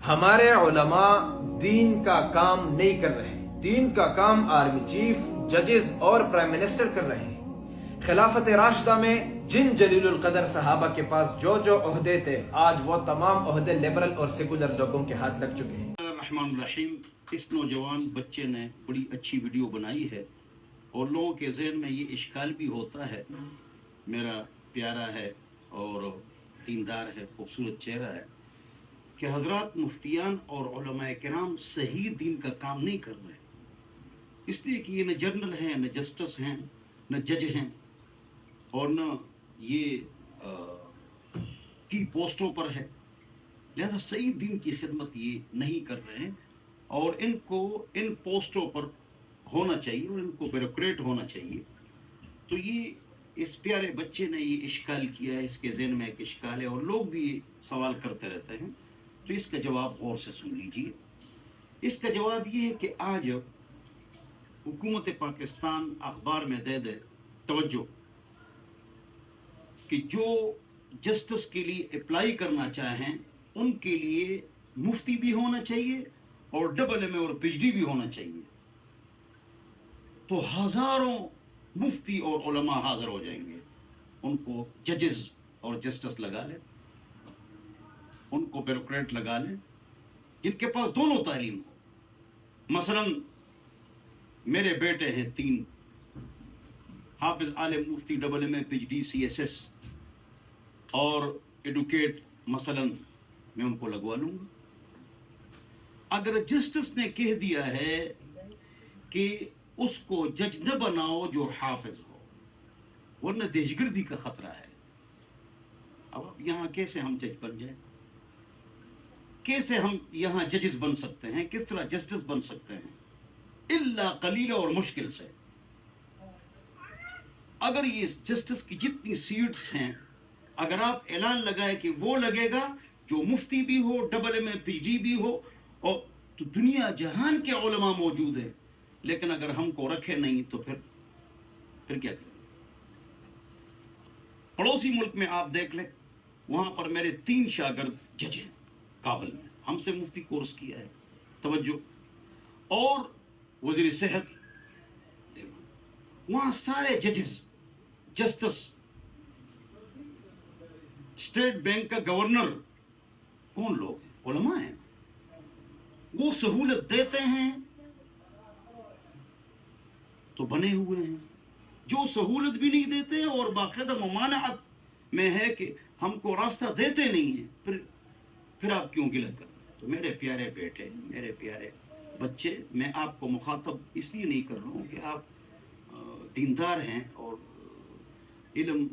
ہمارے علماء دین کا کام نہیں کر رہے. دین کا کام آرمی چیف، ججز اور پرائم منسٹر کر رہے ہیں. خلافت راشدہ میں جن جلیل القدر صحابہ کے پاس جو عہدے تھے، آج وہ تمام عہدے لبرل اور سیکولر لوگوں کے ہاتھ لگ چکے ہیں. الرحمن الرحیم. اس نوجوان بچے نے بڑی اچھی ویڈیو بنائی ہے اور لوگوں کے ذہن میں یہ اشکال بھی ہوتا ہے. میرا پیارا ہے اور دیندار ہے، خوبصورت چہرہ ہے، کہ حضرات مفتیان اور علماء کرام صحیح دین کا کام نہیں کر رہے، اس لیے کہ یہ نہ جرنل ہیں، نہ جسٹس ہیں، نہ جج ہیں، اور نہ یہ کی پوسٹوں پر ہے. لہذا صحیح دین کی خدمت یہ نہیں کر رہے ہیں، اور ان کو ان پوسٹوں پر ہونا چاہیے اور ان کو بیوروکریٹ ہونا چاہیے. تو یہ اس پیارے بچے نے یہ اشکال کیا ہے، اس کے ذہن میں ایک اشکال ہے اور لوگ بھی سوال کرتے رہتے ہیں. تو اس کا جواب غور سے سن لیجیے. اس کا جواب یہ ہے کہ آج حکومت پاکستان اخبار میں دے توجہ کہ جو جسٹس کے لیے اپلائی کرنا چاہیں ان کے لیے مفتی بھی ہونا چاہیے اور ڈبل ایم اے اور پی ایچ ڈی بھی ہونا چاہیے. تو ہزاروں مفتی اور علماء حاضر ہو جائیں گے. ان کو ججز اور جسٹس لگا لیں، ان کو بیوروکریٹ لگا لیں جن کے پاس دونوں تعلیم ہو. مثلا میرے بیٹے ہیں 3 حافظ عالم مفتی، double M A, P H D, C S S اور ایڈوکیٹ. مثلا میں ان کو لگوا لوں گا. اگر جسٹس نے کہہ دیا ہے کہ اس کو جج نہ بناؤ جو حافظ ہو، ورنہ دہشت گردی کا خطرہ ہے. اب یہاں کیسے ہم جج بن جائیں؟ کیسے ہم یہاں ججز بن سکتے ہیں؟ کس طرح جسٹس بن سکتے ہیں؟ الا قلیل اور مشکل سے. اگر یہ جسٹس کی جتنی سیٹس ہیں، اگر آپ اعلان لگائے کہ وہ لگے گا جو مفتی بھی ہو، double M A, P H D بھی ہو، اور تو دنیا جہان کے علماء موجود ہیں، لیکن اگر ہم کو رکھے نہیں تو پھر کیا کریں؟ پڑوسی ملک میں آپ دیکھ لیں، وہاں پر میرے 3 شاگرد جج ہیں کابل میں، ہم سے مفتی کورس کیا ہے. توجہ. اور وزیر صحت دیکھو، وہاں سارے ججز، جسٹس، اسٹیٹ بینک کا گورنر کون لوگ ہیں؟ علماء ہیں. وہ سہولت دیتے ہیں تو بنے ہوئے ہیں. جو سہولت بھی نہیں دیتے اور باقاعدہ ممانعت میں ہے کہ ہم کو راستہ دیتے نہیں ہیں، پھر آپ کیوں گلہ کریں؟ تو میرے پیارے بیٹے، میرے پیارے بچے، میں آپ کو مخاطب اس لیے نہیں کر رہا ہوں کہ آپ دیندار ہیں اور علم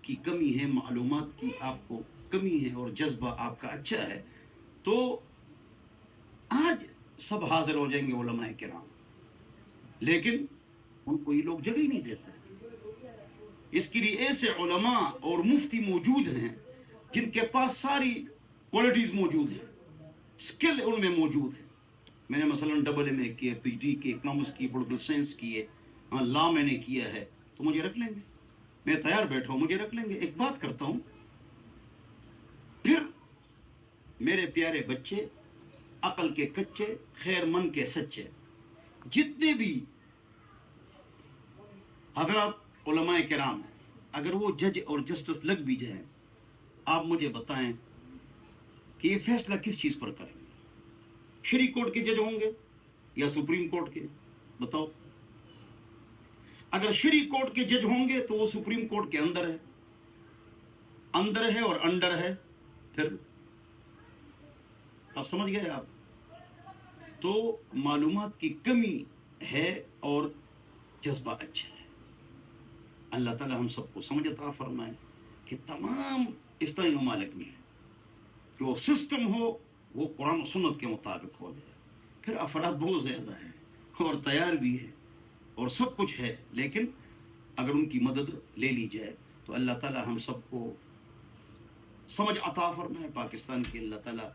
کی کمی ہے، معلومات کی آپ کو کمی ہے اور جذبہ آپ کا اچھا ہے. تو آج سب حاضر ہو جائیں گے علماء کرام، لیکن ان کو یہ لوگ جگہ ہی نہیں دیتے. اس کے لیے ایسے علماء اور مفتی موجود ہیں جن کے پاس ساری کوالٹیز موجود ہیں، سکل ان میں موجود ہے. میں نے مثلا ڈبل ایم اے کیا، پی ایچ ڈی کی، اکنامکس کی، پولیٹیکل سائنس کی ہے، لا میں نے کیا ہے. تو مجھے رکھ لیں گے، میں تیار بیٹھا ہوں، مجھے رکھ لیں گے. ایک بات کرتا ہوں، پھر میرے پیارے بچے، عقل کے کچے، خیر من کے سچے، جتنے بھی حضرات علماء کرام ہیں، اگر وہ جج اور جسٹس لگ بھی جائیں، آپ مجھے بتائیں کہ یہ فیصلہ کس چیز پر کریں گے؟ شری کورٹ کے جج ہوں گے یا سپریم کورٹ کے؟ بتاؤ. اگر شری کورٹ کے جج ہوں گے تو وہ سپریم کورٹ کے اندر ہے اور انڈر ہے. پھر آپ سمجھ گئے آپ. تو معلومات کی کمی ہے اور جذبہ اچھا ہے. اللہ تعالی ہم سب کو سمجھ عطا فرمائے کہ تمام اسلامی ممالک میں جو سسٹم ہو وہ قرآن و سنت کے مطابق ہو جائے. پھر افراد بہت زیادہ ہیں اور تیار بھی ہے اور سب کچھ ہے، لیکن اگر ان کی مدد لے لی جائے تو اللہ تعالی ہم سب کو سمجھ عطا فرمائے. پاکستان کی اللہ تعالی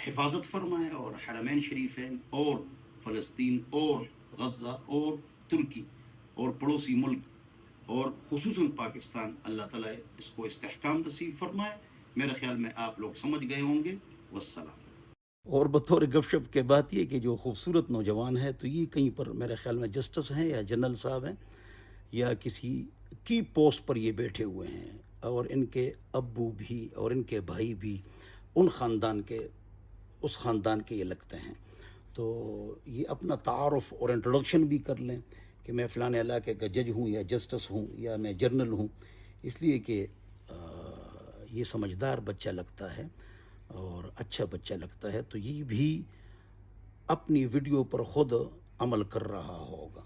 حفاظت فرمائے، اور حرمین شریفین اور فلسطین اور غزہ اور ترکی اور پڑوسی ملک اور خصوصاً پاکستان، اللہ تعالیٰ اس کو استحکام نصیب فرمائے. میرے خیال میں آپ لوگ سمجھ گئے ہوں گے. والسلام. اور بطور گپ شپ کے بات یہ کہ جو خوبصورت نوجوان ہے تو یہ کہیں پر میرے خیال میں جسٹس ہیں یا جنرل صاحب ہیں یا کسی کی پوسٹ پر یہ بیٹھے ہوئے ہیں، اور ان کے ابو بھی اور ان کے بھائی بھی اس خاندان کے یہ لگتے ہیں. تو یہ اپنا تعارف اور انٹروڈکشن بھی کر لیں کہ میں فلاں علاقے کا جج ہوں یا جسٹس ہوں یا میں جرنل ہوں، اس لیے کہ یہ سمجھدار بچہ لگتا ہے اور اچھا بچہ لگتا ہے، تو یہ بھی اپنی ویڈیو پر خود عمل کر رہا ہوگا.